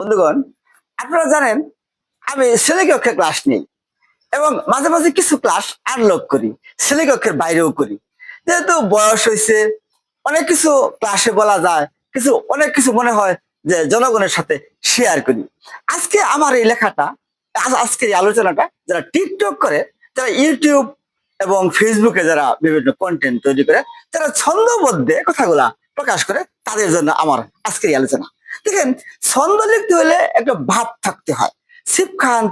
বন্ধুগণ, আপনারা জানেন আমি শ্রেণী কক্ষে ক্লাস নিই এবং মাঝে মাঝে কিছু ক্লাস আনলক করি, শ্রেণী কক্ষের বাইরেও করি। যেহেতু বয়স হয়েছে, অনেক কিছু ক্লাসে বলা যায়, অনেক কিছু মনে হয় যে জনগণের সাথে শেয়ার করি। আজকে আমার এই লেখাটা, আজকের এই আলোচনাটা যারা টিকটক করে, যারা ইউটিউব এবং ফেসবুকে যারা বিভিন্ন কন্টেন্ট তৈরি করে, যারা ছন্দবদ্ধে কথাগুলা প্রকাশ করে, তাদের জন্য আমার আজকের এই আলোচনা। দেখেন, ছন্দ লিখতে হলে একটা ভাব থাকতে হয়। শিব খান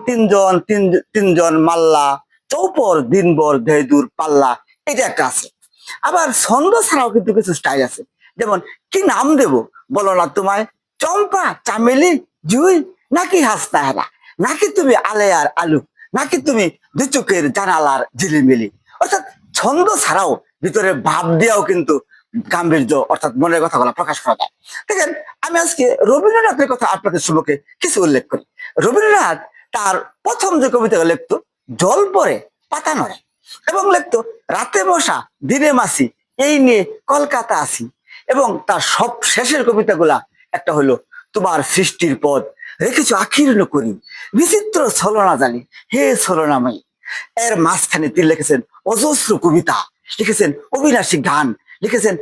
তিনজন মাল্লা, চৌপর দিনবর ধেদুর পাল্লা, এটা একটা আছে। আবার ছন্দ ছাড়াও কিন্তু কিছু স্টাইল আছে। যেমন, কি নাম দেব বলো না তোমায়, চম্পা, চামেলি, জুই, নাকি হাসনা হেরা, নাকি তুমি আলেয়ার আলু, নাকি তুমি দুচোখের জানালার ঝিলিমিলি। অর্থাৎ ছন্দ ছাড়াও ভিতরে ভাব দিয়েও কিন্তু গাম্ভীর্য অর্থাৎ মনের কথাগুলো প্রকাশ করা যায়। দেখেন, আমি আজকে রবীন্দ্রনাথের কথা আপনাদের সম্মুখে কিছু উল্লেখ করি। রবীন্দ্রনাথ তার প্রথম যে কবিতা লিখতো, জল পরে পাতা নড়ে, এবং লিখতো রাতে মশা দিনে মাসি, এই নিয়ে কলকাতা আসি। এবং তার সব শেষের কবিতাগুলা একটা হলো, তোমার সৃষ্টির পদ রেখেছো আখির করি, বিচিত্র ছলনা জানি হে ছলনাময়ী। এর মাঝখানে তিনি লিখেছেন অজস্র কবিতা, লিখেছেন অবিনাশী গান, লিখেছেন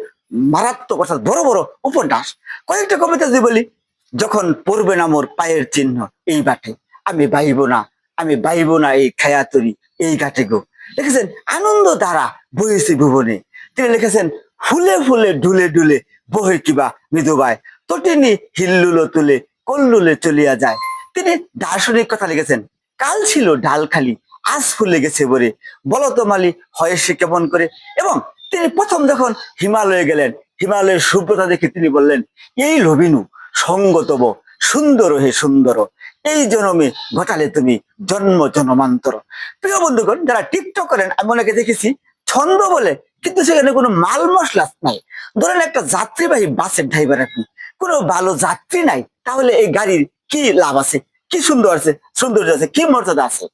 মারাত্মক অর্থাৎ বড় বড় উপন্যাস। কয়েকটা কবিতা যদি বলি, যখন পড়বে না মোর পায়ের চিহ্ন এই বাটে, আমি বাইব না এই খেয়াতরি এই ঘাটে গো। লিখেছেন আনন্দ দ্বারা বহেছি ভুবনে। তিনি লিখেছেন ফুলে ফুলে ঢুলে ঢুলে বহে কিবা মৃদুবায়, তটিনী হিল্লুলো তুলে কল্লুলে চলিয়া যায়। তিনি দার্শনিক কথা লিখেছেন, কাল ছিল ডাল খালি আজ ফুলে গেছে বরে, বলতো মালি হয় সে কেমন করে। এবং তিনি প্রথম যখন হিমালয়ে গেলেন, হিমালয়ের শুভ্রতা দেখে তিনি বললেন, এই লবিনু সঙ্গতব সুন্দর হে সুন্দর, এই জন্মে ঘটালে তুমি জন্ম জন্মান্তর। প্রিয় বন্ধুগণ, যারা টিকটক করেন, আমি অনেকে দেখেছি ছন্দ বলে, কিন্তু সেখানে কোনো মাল মশলা নাই। ধরেন একটা যাত্রীবাহী বাসের ড্রাইভার, আপনি কোনো ভালো যাত্রী নাই, তাহলে এই গাড়ির কি লাভ আছে, কি সৌন্দর্য আছে, কি মর্যাদা আছে।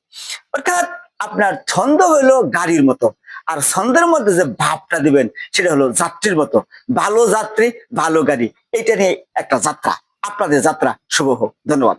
অর্থাৎ আপনার ছন্দ হলো গাড়ির মতো, আর ছন্দের মধ্যে যে ভাবটা দিবেন সেটা হলো যাত্রীর মতো। ভালো যাত্রী, ভালো গাড়ি, এটা নিয়ে একটা যাত্রা। আপনাদের যাত্রা শুভ হোক। ধন্যবাদ।